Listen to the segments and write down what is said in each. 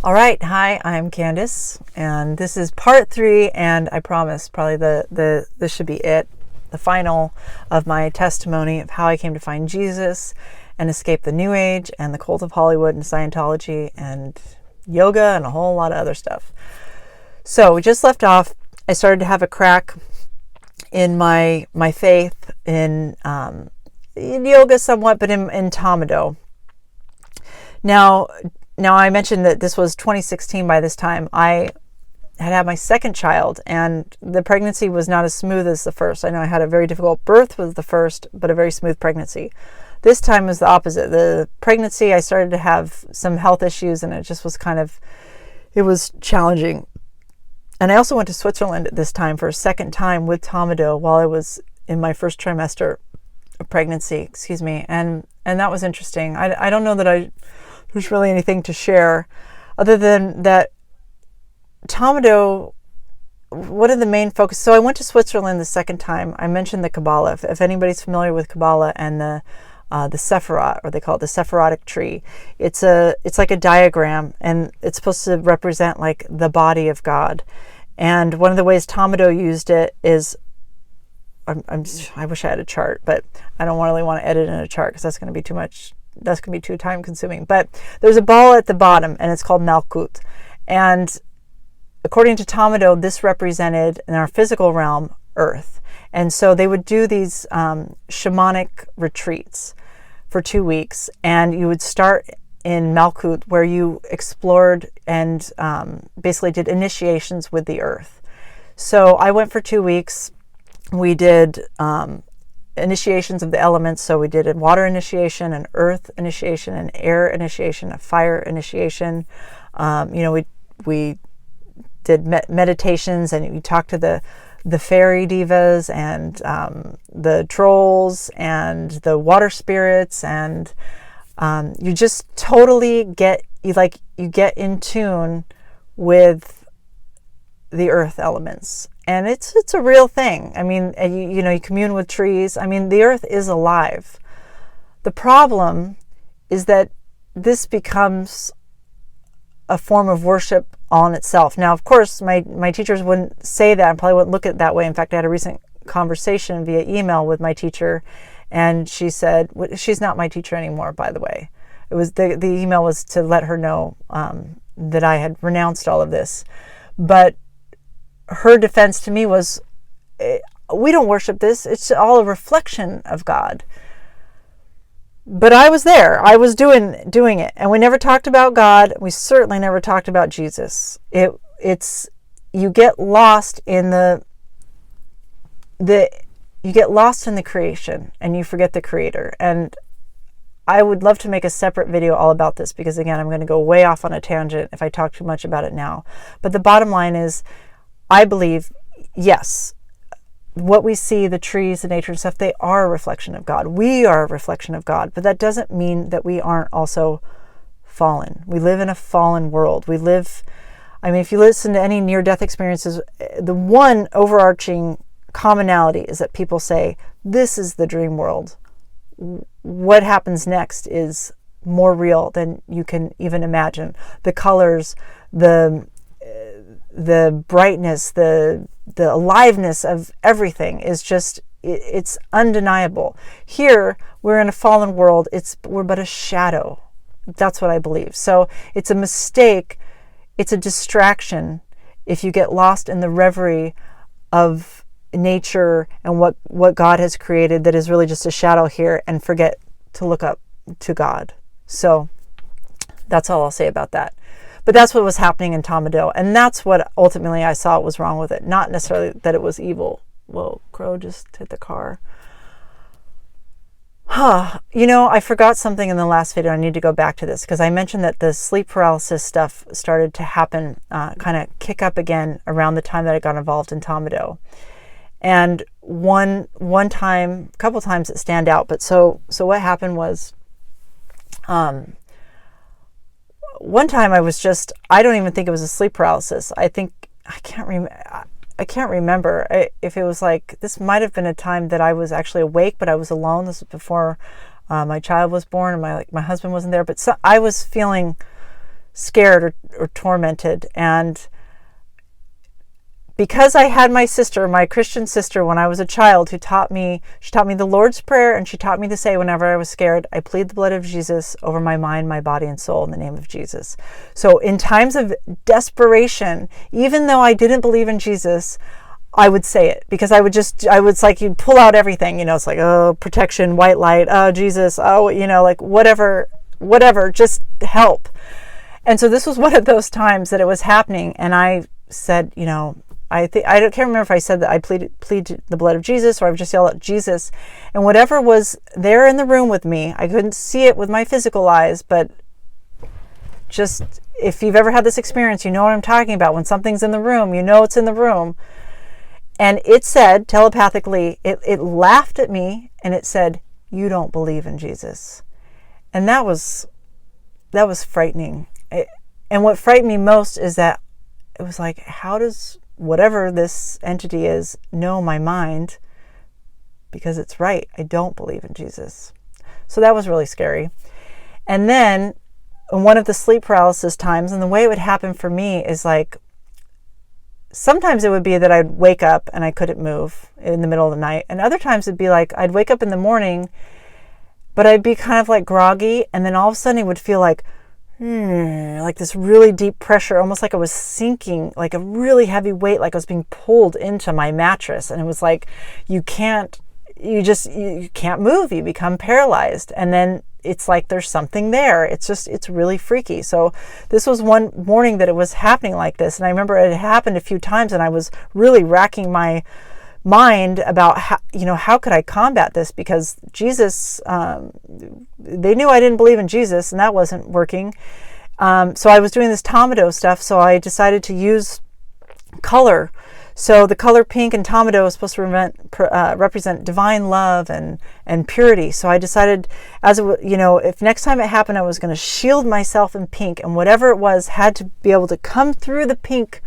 All right, hi, I'm Candace, and this is part 3, and I promise probably this should be it, the final of my testimony of how I came to find Jesus and escape the New Age and the cult of Hollywood and Scientology and yoga and a whole lot of other stuff. So we just left off. I started to have a crack in my faith in yoga somewhat, but in Tamado. Now, I mentioned that this was 2016 by this time. I had my second child, and the pregnancy was not as smooth as the first. I know I had a very difficult birth with the first, but a very smooth pregnancy. This time was the opposite. The pregnancy, I started to have some health issues, and it just was it was challenging. And I also went to Switzerland at this time for a second time with Tamado while I was in my first trimester of pregnancy, and that was interesting. I don't know that there's really anything to share other than that Tamado, one of the main focus. So I went to Switzerland the second time. I mentioned the Kabbalah. If anybody's familiar with Kabbalah and the Sephirot, or they call it the Sephirotic tree, it's like a diagram, and it's supposed to represent like the body of God. And one of the ways Tamado used it is, I wish I had a chart, but I don't really want to edit in a chart because that's going to be too much. That's going to be too time consuming. But there's a ball at the bottom, and it's called Malkut. And according to Tamado, this represented, in our physical realm, Earth. And so they would do these shamanic retreats for 2 weeks. And you would start in Malkut, where you explored and basically did initiations with the Earth. So I went for 2 weeks. We did initiations of the elements. So we did a water initiation, an earth initiation, an air initiation, a fire initiation. We did meditations, and we talked to the fairy divas and the trolls and the water spirits, and you just totally get in tune with the earth elements. And it's a real thing. I mean, you commune with trees. I mean, the earth is alive. The problem is that this becomes a form of worship all in itself. Now, of course, my teachers wouldn't say that and probably wouldn't look at it that way. In fact, I had a recent conversation via email with my teacher, and she said, she's not my teacher anymore, by the way. It was the email was to let her know that I had renounced all of this. But her defense to me was, we don't worship this. It's all a reflection of God. But I was there. I was doing it. And we never talked about God. We certainly never talked about Jesus. It's you get lost in you get lost in the creation, and you forget the creator. And I would love to make a separate video all about this, because again, I'm going to go way off on a tangent if I talk too much about it now. But the bottom line is, I believe, yes, what we see, the trees, the nature and stuff, they are a reflection of God. We are a reflection of God, but that doesn't mean that we aren't also fallen. We live in a fallen world. If you listen to any near-death experiences, the one overarching commonality is that people say, this is the dream world. What happens next is more real than you can even imagine. The colors, the brightness, the aliveness of everything is just, it's undeniable. Here, we're in a fallen world. We're but a shadow. That's what I believe. So it's a mistake. It's a distraction if you get lost in the reverie of nature and what God has created that is really just a shadow here, and forget to look up to God. So that's all I'll say about that. But that's what was happening in Tamado. And that's what ultimately I saw was wrong with it. Not necessarily that it was evil. Whoa, crow just hit the car. I forgot something in the last video. I need to go back to this, because I mentioned that the sleep paralysis stuff started to happen, kind of kick up again around the time that I got involved in Tamado. And one time, a couple times it stand out. But so what happened was, one time I don't even think it was a sleep paralysis. I can't remember if it was like, this might have been a time that I was actually awake, but I was alone. This was before my child was born, and my husband wasn't there. But I was feeling scared or tormented. And because I had my sister, my Christian sister, when I was a child, she taught me the Lord's Prayer, and she taught me to say whenever I was scared, I plead the blood of Jesus over my mind, my body, and soul in the name of Jesus. So in times of desperation, even though I didn't believe in Jesus, I would say it, because it's like you'd pull out everything, it's like, oh, protection, white light, oh, Jesus, oh, like whatever, just help. And so this was one of those times that it was happening, and I said, I can't remember if I said that I plead the blood of Jesus, or I would just yell out Jesus. And whatever was there in the room with me, I couldn't see it with my physical eyes, but just, if you've ever had this experience, you know what I'm talking about. When something's in the room, it's in the room. And it said telepathically, it laughed at me, and it said, "You don't believe in Jesus." And that was frightening. And what frightened me most is that it was like, how does whatever this entity is know my mind? Because it's right. I don't believe in Jesus. So that was really scary. And then in one of the sleep paralysis times, and the way it would happen for me is like, sometimes it would be that I'd wake up and I couldn't move in the middle of the night. And other times it'd be like, I'd wake up in the morning, but I'd be kind of like groggy. And then all of a sudden it would feel like this really deep pressure, almost like I was sinking, like a really heavy weight, like I was being pulled into my mattress. And it was like, you can't move, you become paralyzed. And then it's like there's something there. It's really freaky. So this was one morning that it was happening like this. And I remember it had happened a few times, and I was really racking my mind about how could I combat this, because Jesus, they knew I didn't believe in Jesus, and that wasn't working. So I was doing this Tomado stuff, so I decided to use color. So the color pink and Tomado is supposed to represent divine love and purity. So I decided, if next time it happened, I was going to shield myself in pink, and whatever it was had to be able to come through the pink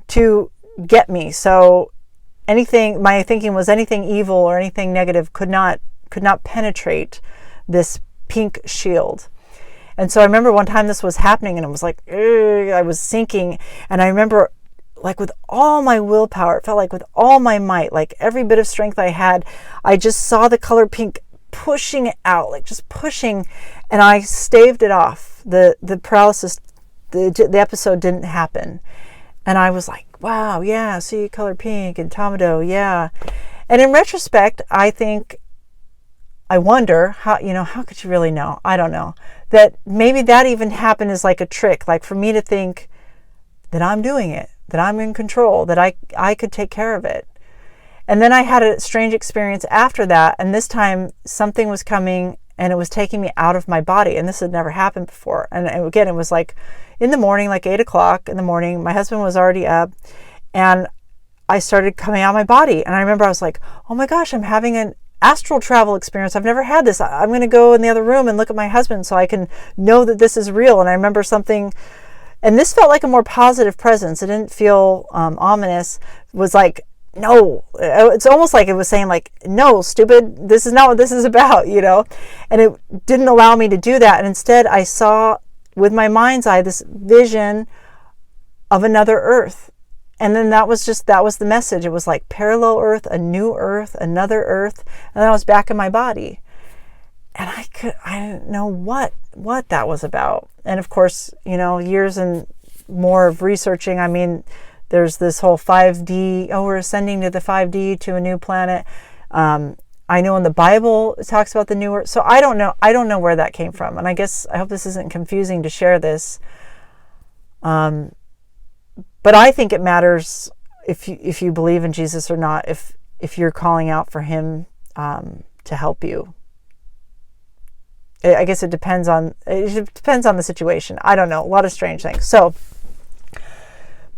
to get me. So my thinking was anything evil or anything negative could not penetrate this pink shield. And so I remember one time this was happening, and it was like, I was sinking. And I remember, like, with all my willpower, it felt like with all my might, like every bit of strength I had, I just saw the color pink pushing it out, like just pushing, and I staved it off. The paralysis, the episode didn't happen. And I was like, wow, yeah, see, color pink and Tomado, yeah. And in retrospect, I wonder how could you really know? I don't know. That maybe that even happened as like a trick, like for me to think that I'm doing it, that I'm in control, that I could take care of it. And then I had a strange experience after that, and this time something was coming and it was taking me out of my body, and this had never happened before. And again, it was like in the morning, like 8 o'clock in the morning, my husband was already up, and I started coming out of my body. And I remember I was like, oh my gosh, I'm having an astral travel experience. I've never had this. I'm going to go in the other room and look at my husband so I can know that this is real. And I remember something, and this felt like a more positive presence. It didn't feel ominous. It was like, no, it's almost like it was saying like, no, stupid, this is not what this is about, and it didn't allow me to do that. And instead I saw with my mind's eye this vision of another earth. And then that was the message. It was like parallel earth, a new earth, another earth. And then I was back in my body. And I didn't know what that was about. And of course, years and more of researching, there's this whole 5D, we're ascending to the 5D, to a new planet. I know in the Bible it talks about the new earth. So I don't know where that came from. And I hope this isn't confusing to share this. But I think it matters if you believe in Jesus or not, if you're calling out for him to help you. I guess it depends on the situation. I don't know. A lot of strange things. So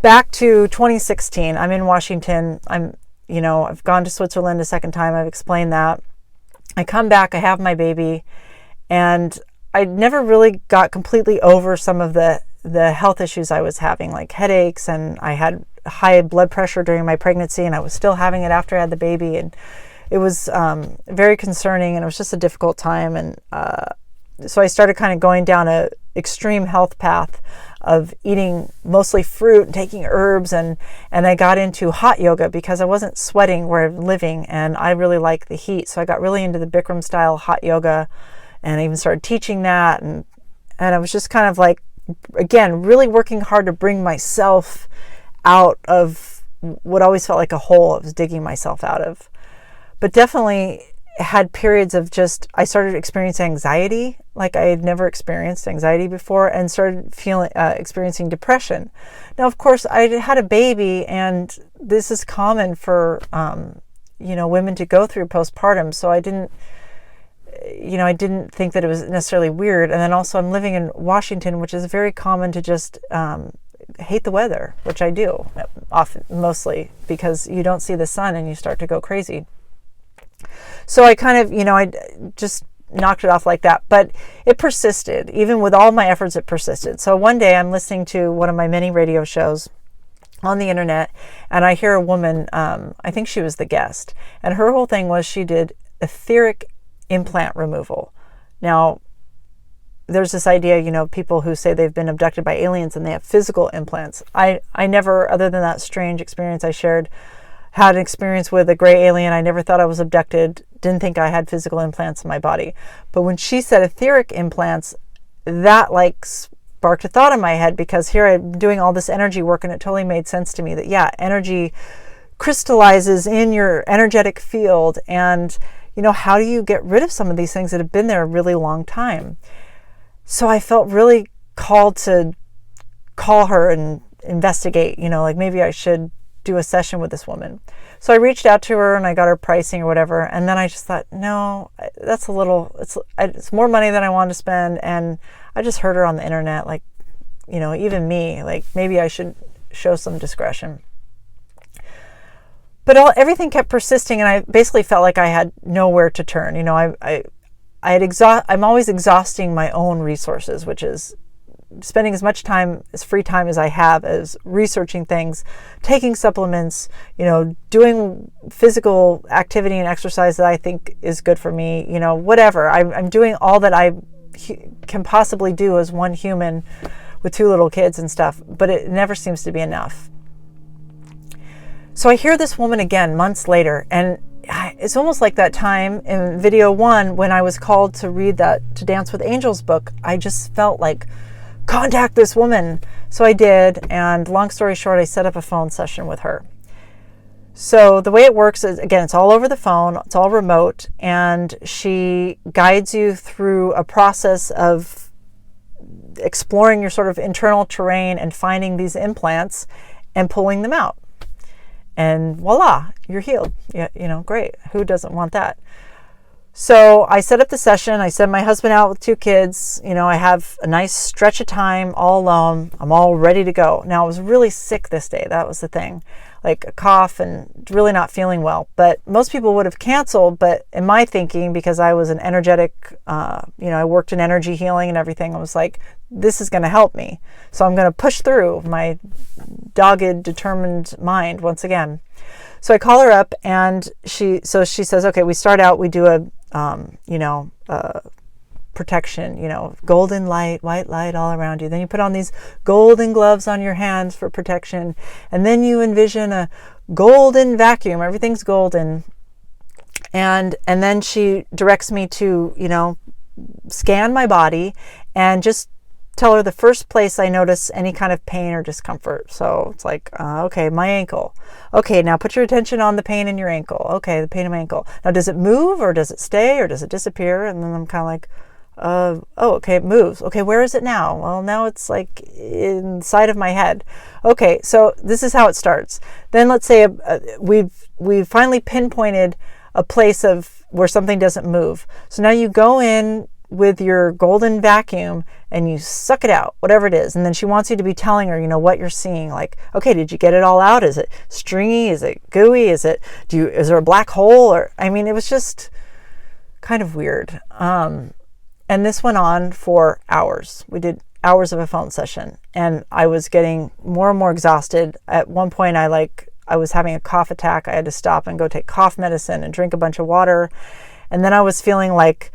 back to 2016. I'm in Washington. I've gone to Switzerland a second time. I've explained that. I come back. I have my baby, and I never really got completely over some of the health issues I was having, like headaches, and I had high blood pressure during my pregnancy, and I was still having it after I had the baby, and it was very concerning, and it was just a difficult time. And so I started kind of going down extreme health path of eating mostly fruit and taking herbs, and I got into hot yoga because I wasn't sweating where I'm living, and I really like the heat. So I got really into the Bikram style hot yoga, and I even started teaching that, and I was just kind of like, again, really working hard to bring myself out of what always felt like a hole I was digging myself out of. But definitely had periods of just, I started experiencing anxiety like I had never experienced anxiety before, and started experiencing depression. Now, of course, I had a baby, and this is common for, women to go through postpartum. So I didn't think that it was necessarily weird. And then also I'm living in Washington, which is very common to just hate the weather, which I do often, mostly because you don't see the sun and you start to go crazy. So I kind of, I just knocked it off like that, but it persisted. Even with all my efforts, it persisted. So one day I'm listening to one of my many radio shows on the internet, and I hear a woman, I think she was the guest, and her whole thing was she did etheric implant removal. Now, there's this idea, people who say they've been abducted by aliens and they have physical implants. I never, other than that strange experience I shared, had an experience with a gray alien. I never thought I was abducted, didn't think I had physical implants in my body. But when she said etheric implants, that sparked a thought in my head, because here I'm doing all this energy work, and it totally made sense to me that, energy crystallizes in your energetic field, and how do you get rid of some of these things that have been there a really long time? So I felt really called to call her and investigate, maybe I should do a session with this woman. So I reached out to her and I got her pricing or whatever. And then I just thought, no, that's it's more money than I wanted to spend. And I just heard her on the internet, even me, maybe I should show some discretion. But everything kept persisting, and I basically felt like I had nowhere to turn. I'm always exhausting my own resources, which is spending as much time, as free time as I have, as researching things, taking supplements, doing physical activity and exercise that I think is good for me, whatever. I'm doing all that I can possibly do as one human with 2 little kids and stuff, but it never seems to be enough. So I hear this woman again months later, and it's almost like that time in video 1 when I was called to read that To Dance with Angels book. I just felt like, contact this woman. So I did, and long story short, I set up a phone session with her. So the way it works is, again, it's all over the phone, it's all remote, and she guides you through a process of exploring your sort of internal terrain and finding these implants and pulling them out. And voila, you're healed. Great. Who doesn't want that? So I set up the session. I send my husband out with 2 kids. I have a nice stretch of time all alone. I'm all ready to go. Now, I was really sick this day. That was the thing. Like a cough and really not feeling well. But most people would have canceled. But in my thinking, because I was an energetic, I worked in energy healing and everything, I was like, this is going to help me. So I'm going to push through my dogged, determined mind once again. So I call her up, and she says, okay, we start out, we do a protection, golden light, white light all around you. Then you put on these golden gloves on your hands for protection. And then you envision a golden vacuum. Everything's golden. And then she directs me to, scan my body and just tell her the first place I notice any kind of pain or discomfort. So it's like, okay, my ankle. Okay, now put your attention on the pain in your ankle. Okay, the pain in my ankle. Now, does it move, or does it stay, or does it disappear? And then I'm kind of like, okay, it moves. Okay, where is it now? Well, now it's like inside of my head. Okay, so this is how it starts. Then let's say we've finally pinpointed a place of where something doesn't move. So now you go in with your golden vacuum and you suck it out, whatever it is. And then she wants you to be telling her, what you're seeing. Like, okay, did you get it all out? Is it stringy? Is it gooey? Is there a black hole? It was just kind of weird. And this went on for hours. We did hours of a phone session, and I was getting more and more exhausted. At one point, I was having a cough attack. I had to stop and go take cough medicine and drink a bunch of water. And then I was feeling like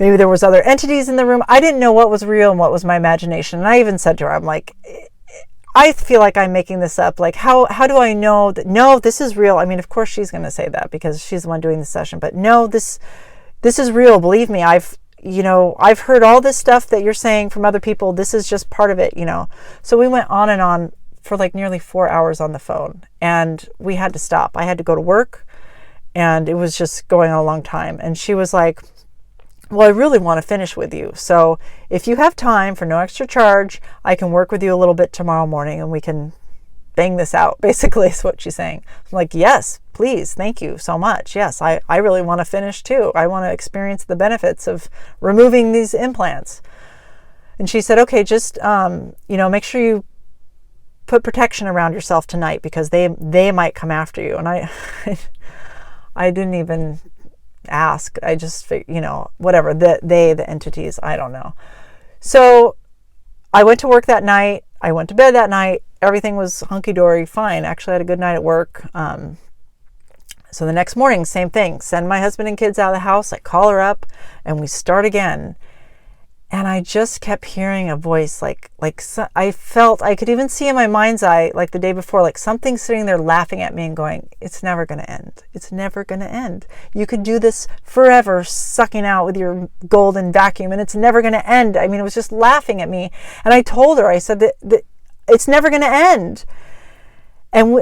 maybe there was other entities in the room. I didn't know what was real and what was my imagination. And I even said to her, I'm like, I feel like I'm making this up. Like, how do I know that, no, this is real? I mean, of course she's going to say that because she's the one doing the session, but no, this is real. Believe me, I've heard all this stuff that you're saying from other people. This is just part of it, So we went on and on for like nearly 4 hours on the phone, and we had to stop. I had to go to work, and it was just going on a long time. And she was like, well, I really want to finish with you. So if you have time for no extra charge, I can work with you a little bit tomorrow morning and we can bang this out, basically is what she's saying. I'm like, yes, please. Thank you so much. Yes, I really want to finish too. I want to experience the benefits of removing these implants. And she said, okay, just, make sure you put protection around yourself tonight because they might come after you. And I didn't even ask. I just, whatever, the entities, I don't know. So I went to work that night. I went to bed that night. Everything was hunky-dory, fine. Actually, I had a good night at work. So the next morning, same thing. Send my husband and kids out of the house. I call her up and we start again. And I just kept hearing a voice I felt, I could even see in my mind's eye, like the day before, like something sitting there laughing at me and going, it's never going to end. It's never going to end. You could do this forever, sucking out with your golden vacuum, and it's never going to end. I mean, it was just laughing at me. And I told her, I said that it's never going to end. And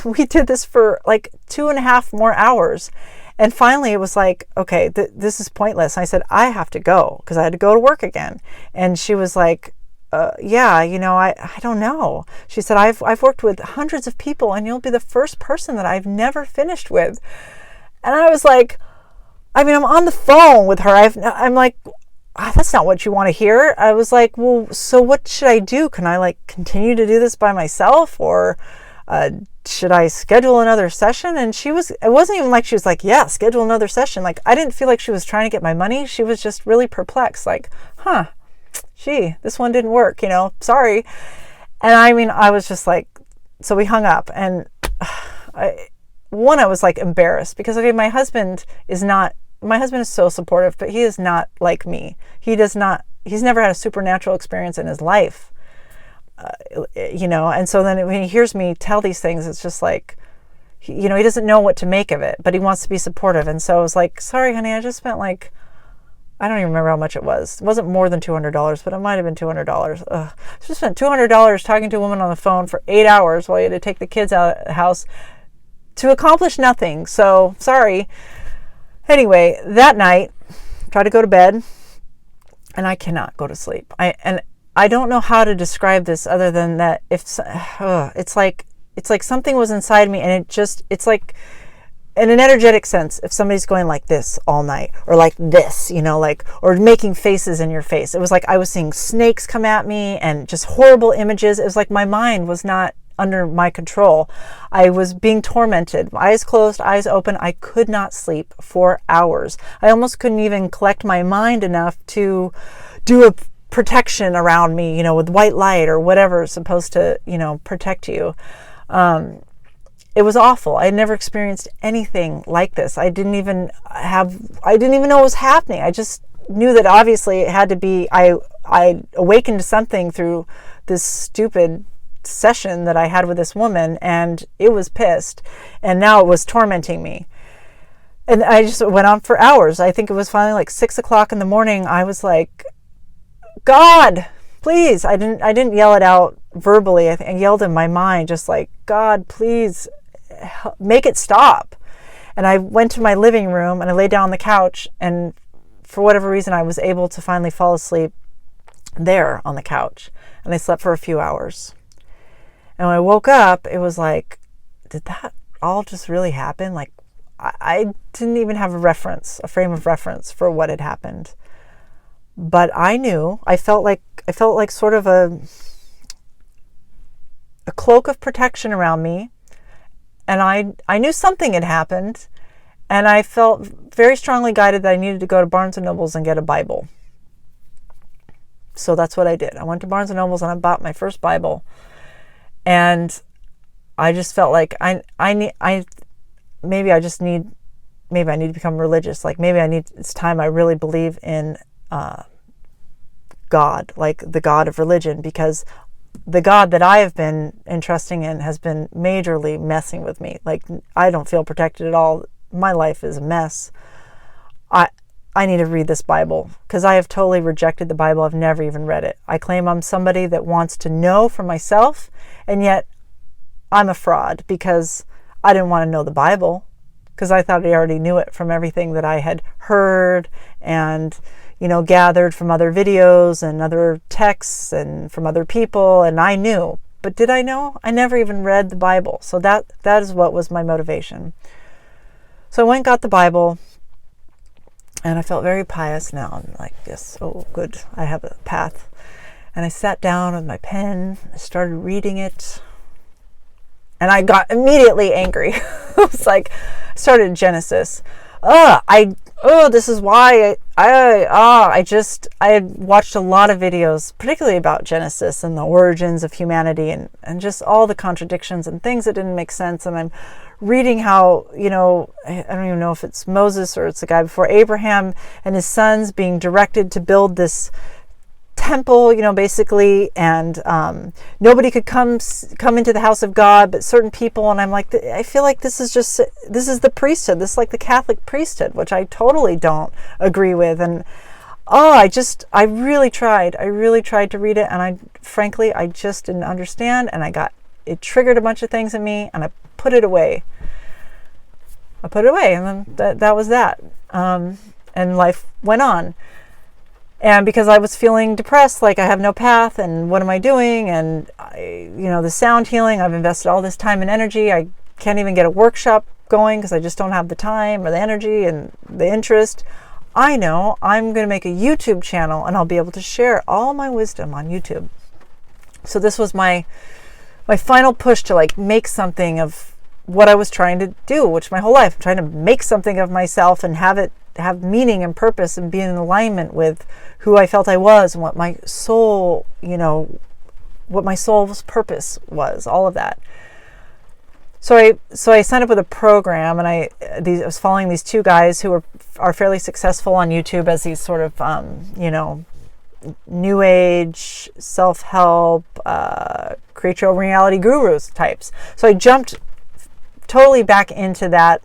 we did this for like 2.5 more hours. And finally it was like, okay, this is pointless. I said, I have to go because I had to go to work again. And she was like, I don't know. She said, I've worked with hundreds of people and you'll be the first person that I've never finished with. And I was like, I'm on the phone with her. I'm like, that's not what you want to hear. I was like, well, so what should I do? Can I continue to do this by myself, or should I schedule another session? And it wasn't even like she was like, yeah, schedule another session. Like, I didn't feel like she was trying to get my money. She was just really perplexed. Like, gee, this one didn't work, sorry. And I was just like, so we hung up, and I was like embarrassed because, okay, my husband is so supportive, but he is not like me. He's never had a supernatural experience in his life. And so then when he hears me tell these things, it's just like, he doesn't know what to make of it, but he wants to be supportive. And so I was like, sorry, honey, I just spent I don't even remember how much it was. It wasn't more than $200, but it might have been $200. I just spent $200 talking to a woman on the phone for 8 hours while you had to take the kids out of the house to accomplish nothing. So sorry. Anyway, that night, tried to go to bed, and I cannot go to sleep. I don't know how to describe this other than that it's like something was inside me, and it's like in an energetic sense, if somebody's going like this all night, or like this, or making faces in your face. It was like I was seeing snakes come at me and just horrible images. It was like my mind was not under my control. I was being tormented. Eyes closed, eyes open. I could not sleep for hours. I almost couldn't even collect my mind enough to do a protection around me, with white light or whatever is supposed to, protect you. It was awful. I had never experienced anything like this. I didn't even know what was happening. I just knew that obviously it had to be, I awakened to something through this stupid session that I had with this woman, and it was pissed, and now it was tormenting me. And I just went on for hours. I think it was finally like 6 o'clock in the morning. I was like, God, please. I didn't yell it out verbally. I yelled in my mind, just like, God, please make it stop. And I went to my living room and I lay down on the couch, and for whatever reason, I was able to finally fall asleep there on the couch, and I slept for a few hours. And when I woke up, it was like, did that all just really happen? Like, I didn't even have a frame of reference for what had happened. But I knew, I felt like sort of a cloak of protection around me. And I knew something had happened, and I felt very strongly guided that I needed to go to Barnes & Noble's and get a Bible. So that's what I did. I went to Barnes & Noble's and I bought my first Bible. And I just felt like maybe I just need maybe I need to become religious. Like maybe it's time I really believe in God, like the God of religion, because the God that I have been entrusting in has been majorly messing with me. Like I don't feel protected at all. My life is a mess. I need to read this Bible because I have totally rejected the Bible. I've never even read it. I claim I'm somebody that wants to know for myself, and yet I'm a fraud because I didn't want to know the Bible because I thought I already knew it from everything that I had heard and, gathered from other videos and other texts and from other people, and I knew. But did I know? I never even read the Bible. So that is what was my motivation. So I went and got the Bible. And I felt very pious now. I'm like, yes, oh, good. I have a path. And I sat down with my pen. I started reading it. And I got immediately angry. I was like, I started Genesis. This is why I had watched a lot of videos, particularly about Genesis and the origins of humanity and just all the contradictions and things that didn't make sense. And I'm reading how, I don't even know if it's Moses or it's the guy before Abraham and his sons being directed to build this temple, basically, and nobody could come into the house of God but certain people. And I'm like, I feel like this is the priesthood. This is like the Catholic priesthood, which I totally don't agree with. And I really tried to read it, and I just didn't understand, and it triggered a bunch of things in me, and I put it away. And then that was that. And life went on. And because I was feeling depressed, like I have no path, and what am I doing? And the sound healing, I've invested all this time and energy. I can't even get a workshop going because I just don't have the time or the energy and the interest. I know I'm going to make a YouTube channel, and I'll be able to share all my wisdom on YouTube. So this was my final push to like make something of what I was trying to do, which my whole life, I'm trying to make something of myself and have it have meaning and purpose and be in alignment with who I felt I was and what my soul, what my soul's purpose was, all of that. So I signed up with a program, and I was following these two guys who are fairly successful on YouTube as these sort of, new age, self-help, create your own reality gurus types. So I jumped totally back into that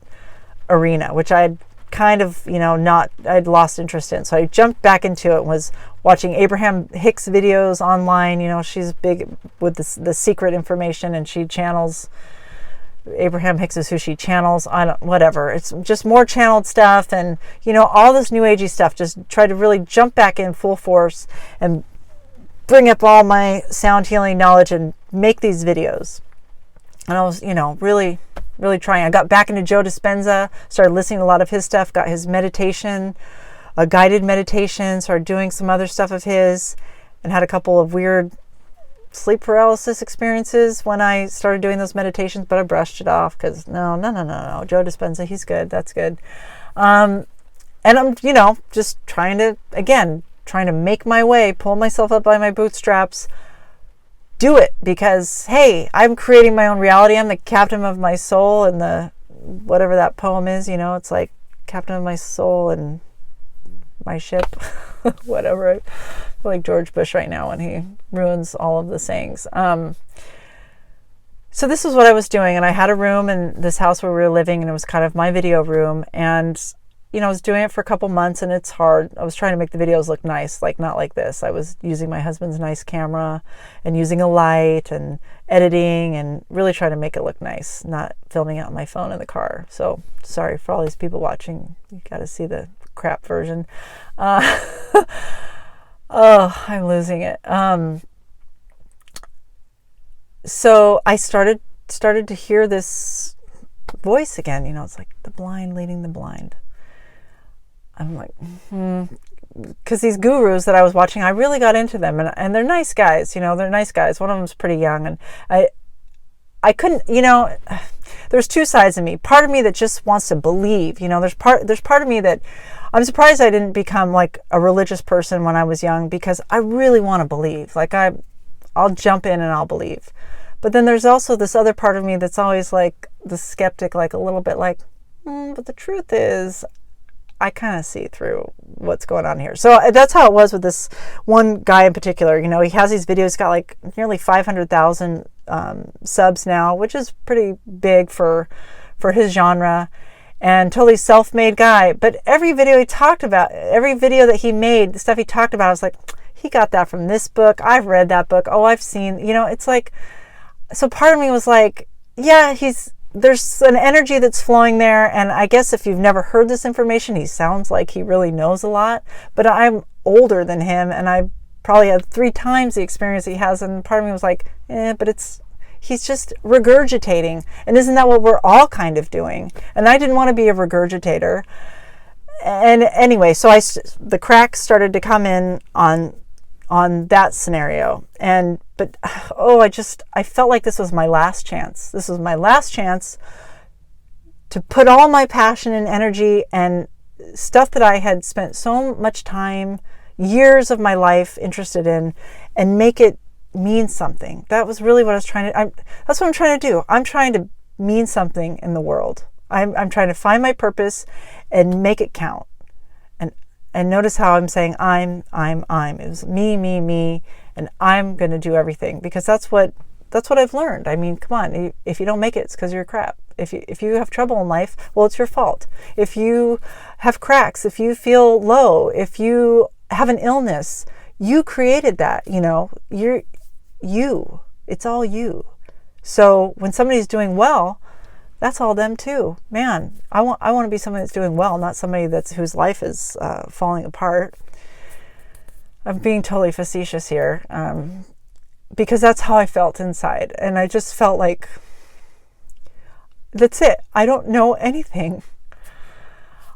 arena, which I'd kind of, I'd lost interest in. So I jumped back into it and was watching Abraham Hicks videos online. She's big with the secret information, and she channels, Abraham Hicks is who she channels. Whatever. It's just more channeled stuff, and, all this new agey stuff. Just try to really jump back in full force and bring up all my sound healing knowledge and make these videos. And I was, really trying. I got back into Joe Dispenza, started listening to a lot of his stuff, got his meditation, a guided meditation, started doing some other stuff of his, and had a couple of weird sleep paralysis experiences when I started doing those meditations, but I brushed it off because no. Joe Dispenza, he's good. That's good. And I'm, just trying to make my way, pull myself up by my bootstraps, do it because, hey, I'm creating my own reality. I'm the captain of my soul, and the whatever that poem is, it's like captain of my soul and my ship, whatever. I feel like George Bush right now when he ruins all of the sayings. So this is what I was doing, and I had a room in this house where we were living, and it was kind of my video room, and I was doing it for a couple months, and it's hard. I was trying to make the videos look nice, like not like this. I was using my husband's nice camera and using a light and editing and really trying to make it look nice, not filming it on my phone in the car. So sorry for all these people watching. You got to see the crap version. Oh, I'm losing it. So I started to hear this voice again. It's like the blind leading the blind. I'm like, because these gurus that I was watching, I really got into them, and they're nice guys, they're nice guys. One of them's pretty young, and I couldn't, there's two sides of me. Part of me that just wants to believe, there's part of me that I'm surprised I didn't become like a religious person when I was young, because I really want to believe. Like I'll jump in and I'll believe. But then there's also this other part of me that's always like the skeptic, like a little bit like, but the truth is, I kind of see through what's going on here. So that's how it was with this one guy in particular. He has these videos, got like nearly 500,000 subs now, which is pretty big for his genre, and totally self-made guy. But every video he talked about, every video that he made, the stuff he talked about, I was like, he got that from this book. I've read that book. Oh, I've seen, it's like, so part of me was like, yeah, there's an energy that's flowing there. And I guess if you've never heard this information, he sounds like he really knows a lot, but I'm older than him and I probably had 3 times the experience he has. And part of me was like, but he's just regurgitating. And isn't that what we're all kind of doing? And I didn't want to be a regurgitator. And anyway, so the cracks started to come in on that scenario. But I felt like this was my last chance. This was my last chance to put all my passion and energy and stuff that I had spent so much time, years of my life interested in, and make it mean something. That was really what I was that's what I'm trying to do. I'm trying to mean something in the world. I'm trying to find my purpose and make it count. And notice how I'm saying I'm. It was me, and I'm going to do everything, because that's what I've learned. I mean, come on, if you don't make it, it's because you're crap. If you have trouble in life, well, it's your fault. If you have cracks, if you feel low, if you have an illness, you created that. You're you. It's all you. So when somebody's doing well, that's all them too. Man, I want to be somebody that's doing well, not somebody whose life is falling apart. I'm being totally facetious here, because that's how I felt inside. And I just felt like, that's it. I don't know anything.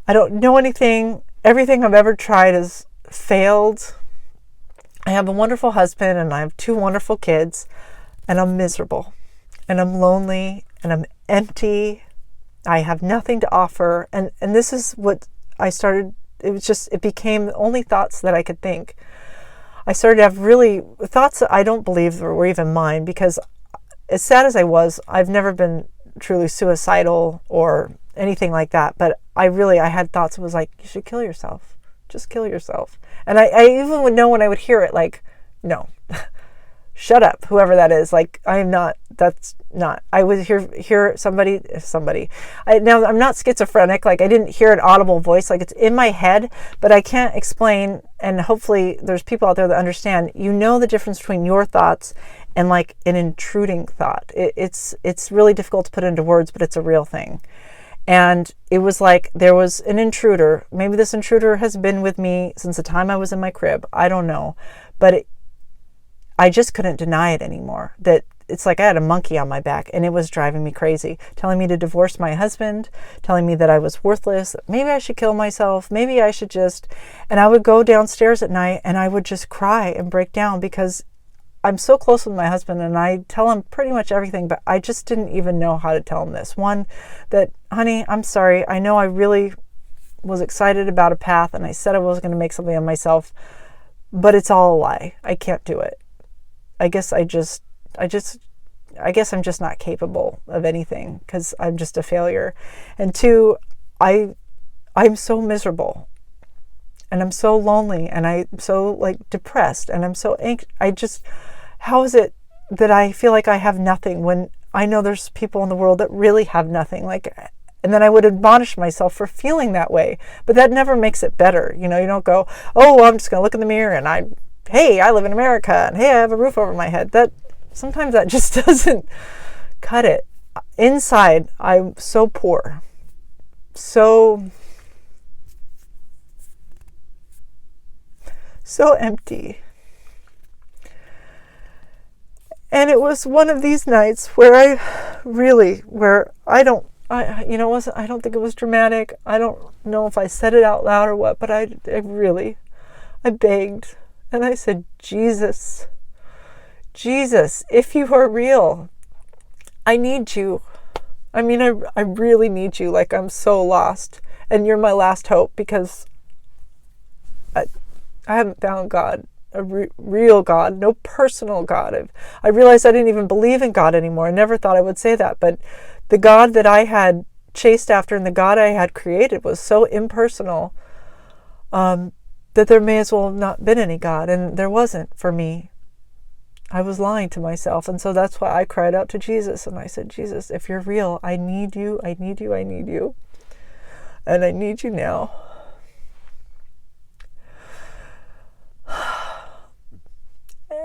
I don't know anything. Everything I've ever tried has failed. I have a wonderful husband and I have 2 wonderful kids, and I'm miserable and I'm lonely and I'm empty. I have nothing to offer. And this is what I started. It became the only thoughts that I could think. I started to have really thoughts that I don't believe were even mine, because as sad as I was, I've never been truly suicidal or anything like that. But I had thoughts that was like, you should kill yourself. Just kill yourself. And I even would know when I would hear it, like, no, shut up, whoever that is. Like, I would hear somebody. Now I'm not schizophrenic. Like, I didn't hear an audible voice. Like, it's in my head, but I can't explain. And hopefully there's people out there that understand, the difference between your thoughts and like an intruding thought. It's really difficult to put into words, but it's a real thing. And it was like there was an intruder. Maybe this intruder has been with me since the time I was in my crib. I don't know. But I just couldn't deny it anymore. That it's like I had a monkey on my back, and it was driving me crazy. Telling me to divorce my husband, telling me that I was worthless. Maybe I should kill myself. Maybe I should just... And I would go downstairs at night and I would just cry and break down, because I'm so close with my husband and I tell him pretty much everything, but I just didn't even know how to tell him this. One, that, honey, I'm sorry. I know I really was excited about a path and I said I was going to make something of myself, but it's all a lie. I can't do it. I guess I'm just not capable of anything, because I'm just a failure. And 2, I'm so miserable. And I'm so lonely, and I'm so like depressed, and I'm so anxious. How is it that I feel like I have nothing when I know there's people in the world that really have nothing? And then I would admonish myself for feeling that way, but that never makes it better. You don't go, oh, I'm just going to look in the mirror and hey, I live in America, and hey, I have a roof over my head. Sometimes that just doesn't cut it. Inside, I'm so poor, so empty. And it was one of these nights where I don't think it was dramatic. I don't know if I said it out loud or what, but I begged, and I said, Jesus, if you are real, I need you. I mean, I really need you. Like, I'm so lost, and you're my last hope, because I haven't found God, a real God, no personal God. I realized I didn't even believe in God anymore. I never thought I would say that, but the God that I had chased after and the God I had created was so impersonal that there may as well have not been any God. And there wasn't for me. I was lying to myself. And so that's why I cried out to Jesus. And I said, Jesus, if you're real, I need you. I need you. I need you. And I need you now.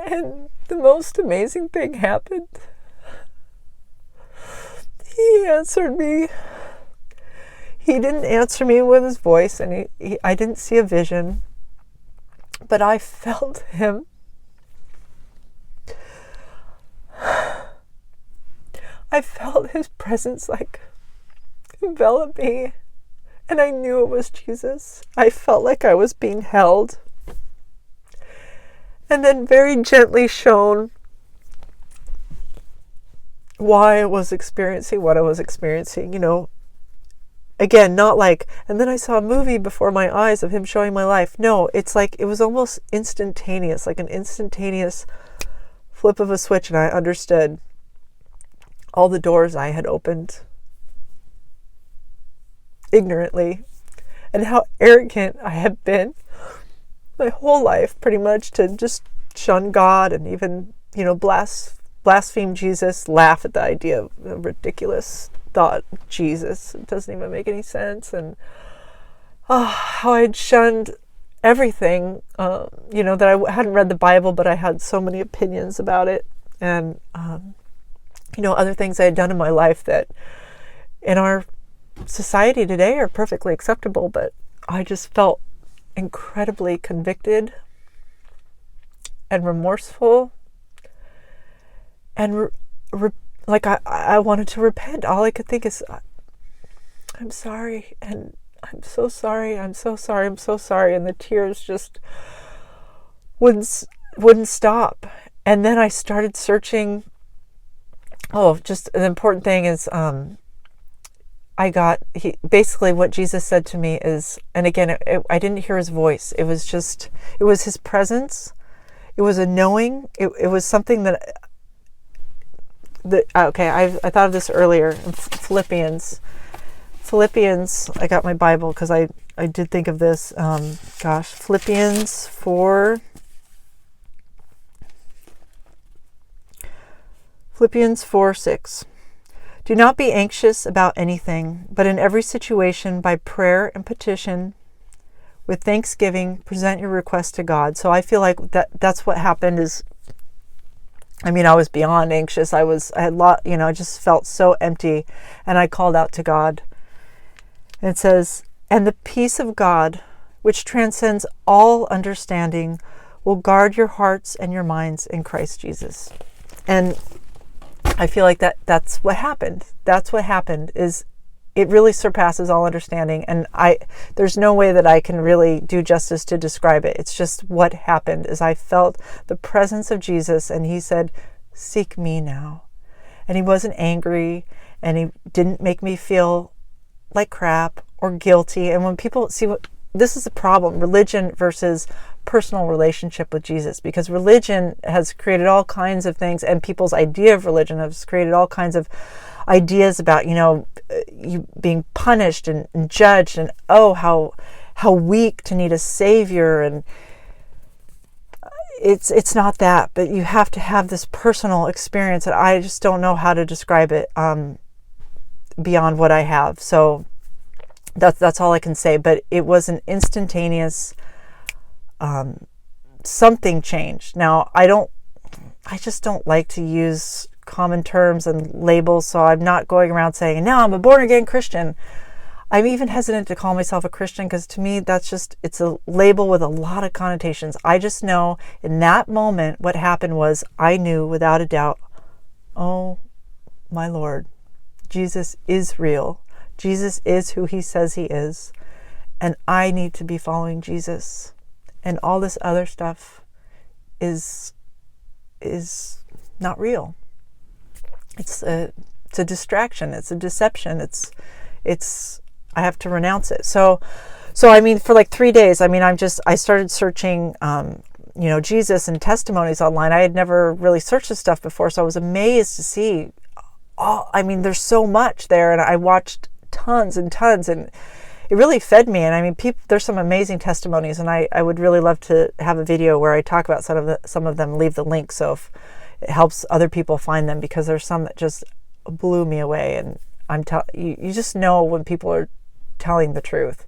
And the most amazing thing happened. He answered me. He didn't answer me with his voice, and I didn't see a vision, but I felt him. I felt his presence like envelop me, and I knew it was Jesus. I felt like I was being held, and then very gently shown why I was experiencing what I was experiencing, Again, not like, and then I saw a movie before my eyes of him showing my life. No, it's like, it was almost instantaneous, like an instantaneous flip of a switch, and I understood all the doors I had opened ignorantly, and how arrogant I had been my whole life, pretty much, to just shun God and even, blaspheme Jesus, laugh at the idea of a ridiculous thought, Jesus. It doesn't even make any sense. And how I'd shunned everything, that I hadn't read the Bible, but I had so many opinions about it. And, other things I had done in my life that in our society today are perfectly acceptable, but I just felt incredibly convicted and remorseful and like I wanted to repent. All I could think is, I'm sorry, and I'm so sorry, I'm so sorry, I'm so sorry, and the tears just wouldn't stop. And then I started searching. Just an important thing is, basically what Jesus said to me is, and again, I didn't hear his voice. It was his presence. It was a knowing. It was something I thought of this earlier in Philippians, I got my Bible because I did think of this. Philippians 4. Philippians 4:6. Do not be anxious about anything, but in every situation, by prayer and petition, with thanksgiving, present your request to God. So I feel like that's what happened is, I was beyond anxious. I just felt so empty, and I called out to God. And it says, and the peace of God, which transcends all understanding, will guard your hearts and your minds in Christ Jesus. And I feel like that's what happened. That's what happened, is it really surpasses all understanding. And there's no way that I can really do justice to describe it. It's just what happened is I felt the presence of Jesus, and he said, seek me now. And he wasn't angry, and he didn't make me feel like crap or guilty. And when people see this is the problem, religion versus personal relationship with Jesus, because religion has created all kinds of things, and people's idea of religion has created all kinds of ideas about, you being punished and judged, and how weak to need a savior. And it's not that, but you have to have this personal experience that I just don't know how to describe it beyond what I have. So that's all I can say. But it was an instantaneous something changed. Now I just don't like to use common terms and labels, so I'm not going around saying, now I'm a born again Christian. I'm even hesitant to call myself a Christian, because to me it's a label with a lot of connotations. I just know in that moment what happened was I knew without a doubt, oh my Lord, Jesus is real. Jesus is who he says he is, and I need to be following Jesus. And all this other stuff is not real. It's a distraction. It's a deception. It's I have to renounce it. So for like 3 days, I started searching, Jesus and testimonies online. I had never really searched this stuff before, so I was amazed to see there's so much there. And I watched tons and tons, and it really fed me. And I mean, there's some amazing testimonies, and I would really love to have a video where I talk about some of them, leave the link so if it helps other people find them, because there's some that just blew me away. And you just know when people are telling the truth.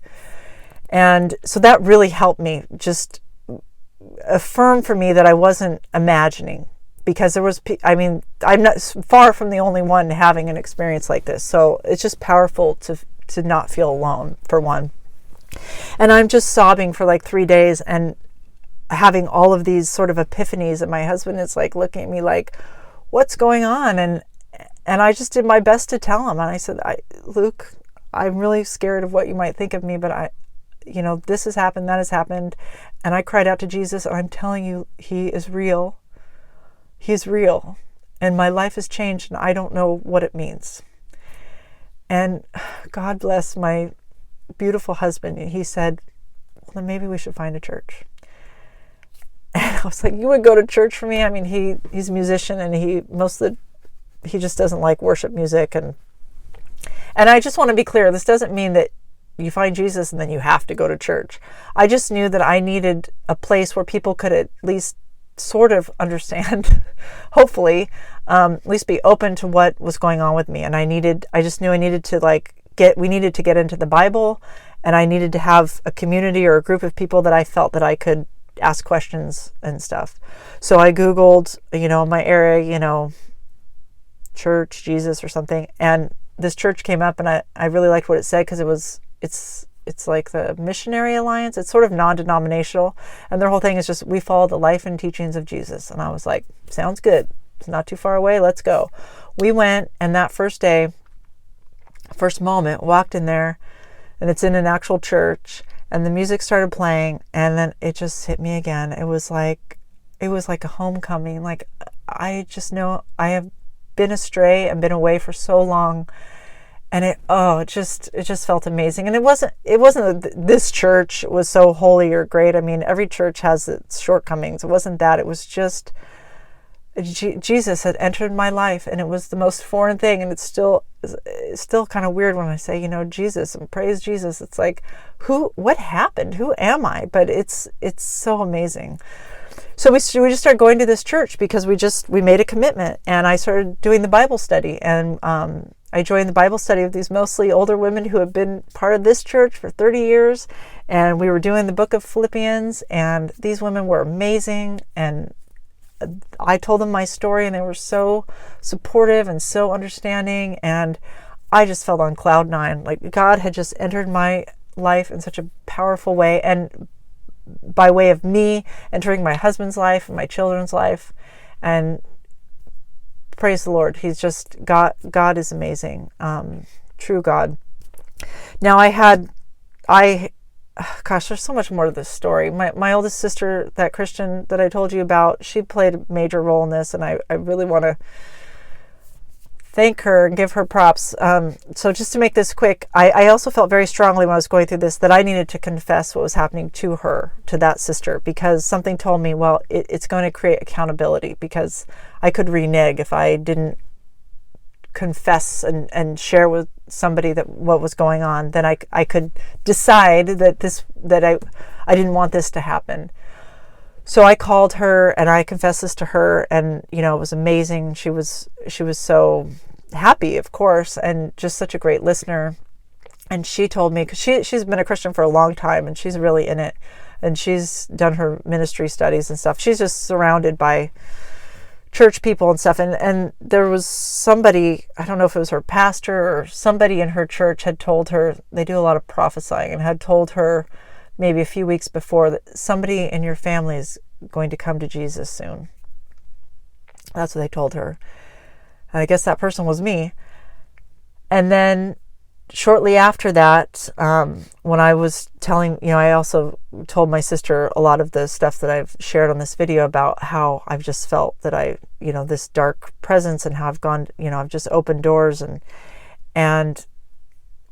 And so that really helped me just affirm for me that I wasn't imagining, because I'm not far from the only one having an experience like this. So it's just powerful to not feel alone, for one. And I'm just sobbing for like 3 days and having all of these sort of epiphanies, and my husband is like looking at me like, what's going on? And I just did my best to tell him. And I said, Luke, I'm really scared of what you might think of me, but this has happened, that has happened. And I cried out to Jesus, and I'm telling you, he is real. He's real. And my life has changed, and I don't know what it means. And God bless my beautiful husband. He said, well, then maybe we should find a church. And I was like, you would go to church for me? I mean, he's a musician, and he just doesn't like worship music. And I just want to be clear, this doesn't mean that you find Jesus and then you have to go to church. I just knew that I needed a place where people could at least sort of understand, hopefully, at least be open to what was going on with me. And I just knew I needed to we needed to get into the Bible, and I needed to have a community or a group of people that I felt that I could ask questions and stuff. So I Googled, my area, church, Jesus or something. And this church came up, and I really liked what it said, because it's like the Missionary Alliance. It's sort of non-denominational, and their whole thing is just, we follow the life and teachings of Jesus. And I was like, sounds good. It's not too far away. Let's go. We went, and that first moment, walked in there, and it's in an actual church, and the music started playing, and then it just hit me again. It was like a homecoming. Like, I just know I have been astray and been away for so long. And it just felt amazing. And it wasn't that this church was so holy or great. I mean, every church has its shortcomings. It wasn't that. It was just Jesus had entered my life, and it was the most foreign thing. And it's still kind of weird when I say, Jesus and praise Jesus. It's like, what happened? Who am I? But it's so amazing. So we just started going to this church because we made a commitment, and I started doing the Bible study. And I joined the Bible study of these mostly older women who have been part of this church for 30 years. And we were doing the book of Philippians, and these women were amazing. And I told them my story, and they were so supportive and so understanding. And I just felt on cloud nine. Like, God had just entered my life in such a powerful way. And by way of me entering my husband's life and my children's life. And praise the Lord. He's just, God is amazing. True God. Now gosh, there's so much more to this story. My oldest sister, that Christian that I told you about, she played a major role in this, and I really want to thank her and give her props. So just to make this quick, I also felt very strongly when I was going through this that I needed to confess what was happening to her, to that sister, because something told me, well, it's going to create accountability, because I could renege if I didn't confess and share with somebody what was going on. Then I could decide that I didn't want this to happen. So I called her and I confessed this to her, and it was amazing. She was so happy, of course, and just such a great listener. And she told me, because she's been a Christian for a long time, and she's really in it, and she's done her ministry studies and stuff. She's just surrounded by church people and stuff. And there was somebody, I don't know if it was her pastor or somebody in her church, had told her, they do a lot of prophesying, and had told her maybe a few weeks before that somebody in your family is going to come to Jesus soon. That's what they told her. And I guess that person was me. And then shortly after that, when I was telling, I also told my sister a lot of the stuff that I've shared on this video about how I've just felt that this dark presence, and how I've gone, I've just opened doors. And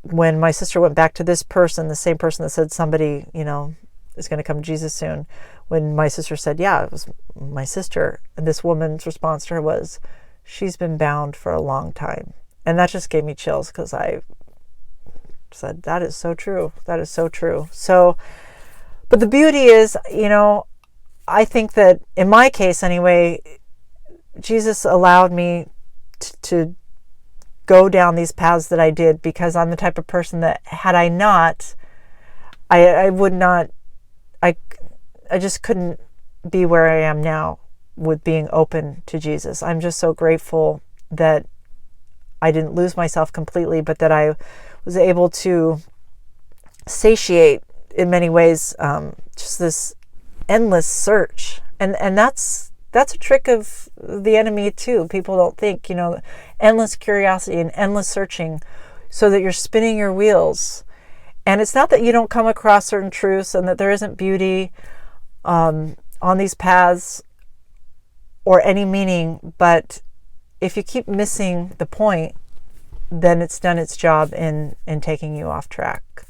when my sister went back to this person, the same person that said somebody, is going to come to Jesus soon, when my sister said, yeah, it was my sister, and this woman's response to her was, she's been bound for a long time. And that just gave me chills, because said, that is so true. That is so true. So, but the beauty is, I think that in my case anyway, Jesus allowed me to go down these paths that I did, because I'm the type of person that had I not, I would not, I just couldn't be where I am now with being open to Jesus. I'm just so grateful that I didn't lose myself completely, but that I was able to satiate in many ways just this endless search. And that's a trick of the enemy too. People don't think, endless curiosity and endless searching so that you're spinning your wheels. And it's not that you don't come across certain truths and that there isn't beauty on these paths or any meaning, but if you keep missing the point, then it's done its job in taking you off track.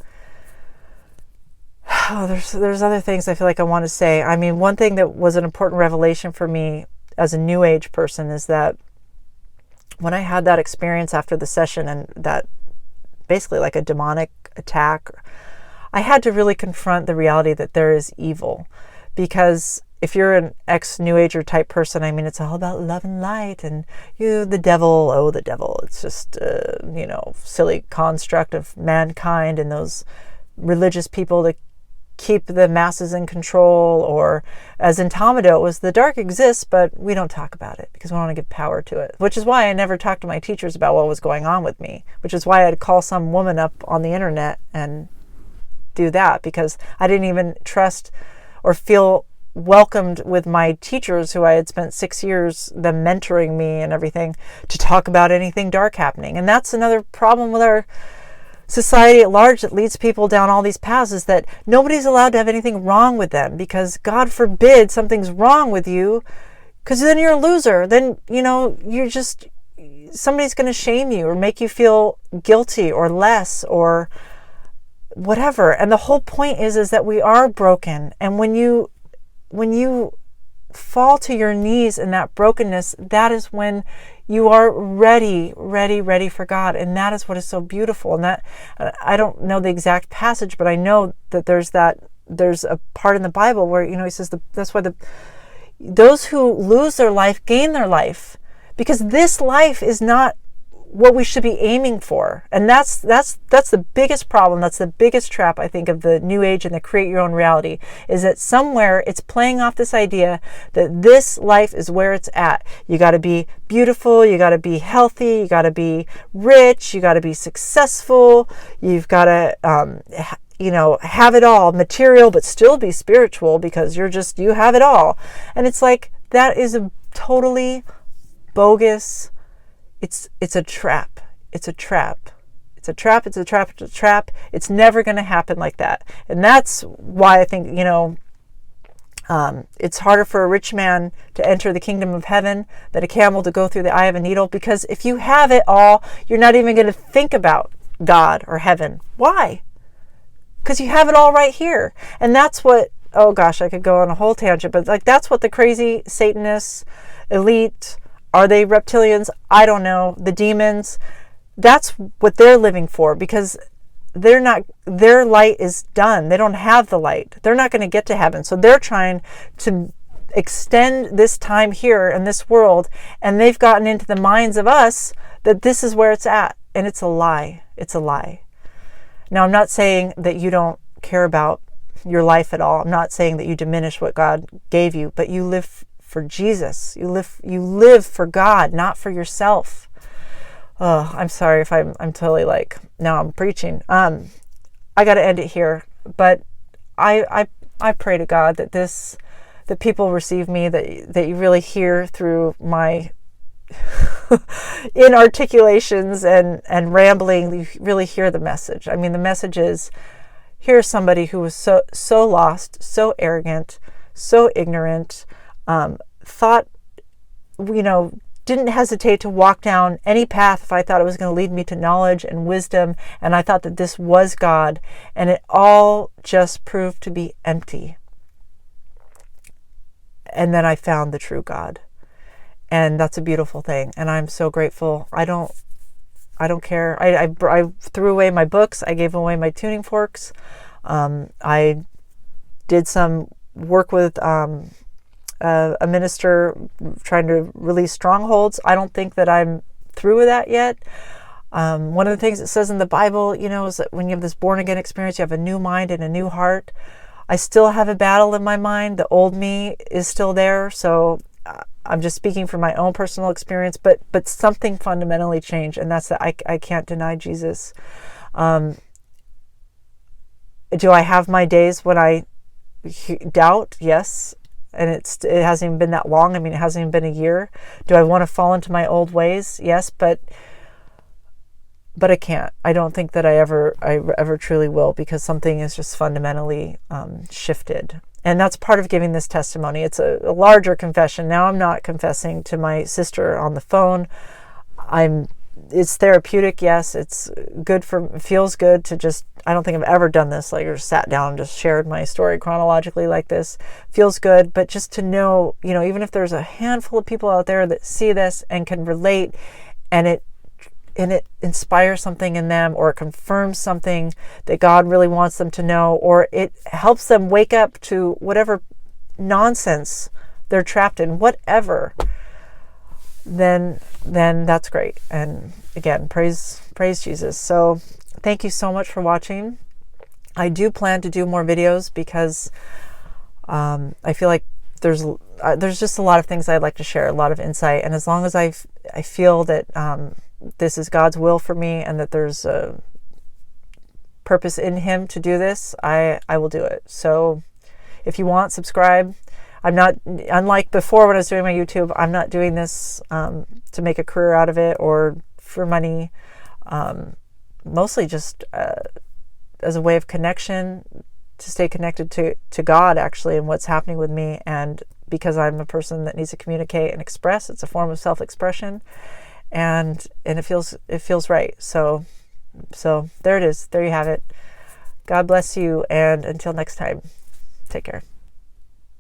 Oh, there's other things I feel like I want to say. I mean, one thing that was an important revelation for me as a New Age person is that when I had that experience after the session, and that basically like a demonic attack, I had to really confront the reality that there is evil. Because if you're an ex-New Ager type person, I mean, it's all about love and light, and the devil, it's just, silly construct of mankind and those religious people that keep the masses in control. Or as in Tamado, it was the dark exists, but we don't talk about it because we want to give power to it, which is why I never talked to my teachers about what was going on with me, which is why I'd call some woman up on the internet and do that, because I didn't even trust or feel welcomed with my teachers, who I had spent 6 years, them mentoring me and everything, to talk about anything dark happening. And that's another problem with our society at large that leads people down all these paths, is that nobody's allowed to have anything wrong with them, because God forbid something's wrong with you, because then you're a loser. Then, you're just, somebody's going to shame you or make you feel guilty or less or whatever. And the whole point is that we are broken. And when you fall to your knees in that brokenness, that is when you are ready for God. And that is what is so beautiful. And that, I don't know the exact passage, but I know that there's a part in the Bible where, he says that's why those who lose their life gain their life, because this life is not what we should be aiming for. And that's the biggest problem. That's the biggest trap, I think, of the New Age and the create your own reality, is that somewhere it's playing off this idea that this life is where it's at. You got to be beautiful, you got to be healthy, you got to be rich, you got to be successful, you've got to have it all, material, but still be spiritual, because you have it all. And it's like, that is a totally bogus. It's a trap. It's a trap. It's a trap. It's a trap. It's a trap. It's never going to happen like that. And that's why I think, it's harder for a rich man to enter the kingdom of heaven than a camel to go through the eye of a needle. Because if you have it all, you're not even going to think about God or heaven. Why? Because you have it all right here. And that's what, oh gosh, I could go on a whole tangent, but that's what the crazy Satanists, elite, are they reptilians? I don't know. The demons, that's what they're living for, because their light is done. They don't have the light. They're not going to get to heaven. So they're trying to extend this time here in this world, and they've gotten into the minds of us that this is where it's at. And it's a lie. It's a lie. Now, I'm not saying that you don't care about your life at all. I'm not saying that you diminish what God gave you, but you live for Jesus. You live for God, not for yourself. Oh, I'm sorry if I'm totally now I'm preaching. I got to end it here, but I pray to God that people receive me, that you really hear through my inarticulations and rambling, you really hear the message. I mean, the message is, here's somebody who was so lost, so arrogant, so ignorant, thought, didn't hesitate to walk down any path if I thought it was going to lead me to knowledge and wisdom, and I thought that this was God, and it all just proved to be empty. And then I found the true God. And that's a beautiful thing. And I'm so grateful. I don't I don't care. I threw away my books. I gave away my tuning forks. I did some work with a minister trying to release strongholds. I don't think that I'm through with that yet. One of the things it says in the Bible, is that when you have this born again experience, you have a new mind and a new heart. I still have a battle in my mind. The old me is still there. So I'm just speaking from my own personal experience, but something fundamentally changed, and that's that I can't deny Jesus. Do I have my days when I doubt? Yes. And it hasn't even been that long. I mean, it hasn't even been a year. Do I want to fall into my old ways? Yes, but I can't. I don't think that I ever truly will, because something is just fundamentally shifted. And that's part of giving this testimony. It's a larger confession. Now I'm not confessing to my sister on the phone. It's therapeutic, yes. It's good feels good to just, I don't think I've ever done this, like, or sat down and just shared my story chronologically like this. Feels good, but just to know, even if there's a handful of people out there that see this and can relate, and it inspires something in them, or it confirms something that God really wants them to know, or it helps them wake up to whatever nonsense they're trapped in, whatever, then that's great. And again, praise Jesus. So thank you so much for watching. I do plan to do more videos, because I feel like there's just a lot of things I'd like to share, a lot of insight. And as long as I feel that this is God's will for me, and that there's a purpose in Him to do this, I will do it. So if you want, subscribe. I'm not, unlike before when I was doing my YouTube, I'm not doing this to make a career out of it or for money. Mostly just as a way of connection, to stay connected to God, actually, and what's happening with me. And because I'm a person that needs to communicate and express, it's a form of self-expression, and it feels right. So there it is. There you have it. God bless you, and until next time, take care.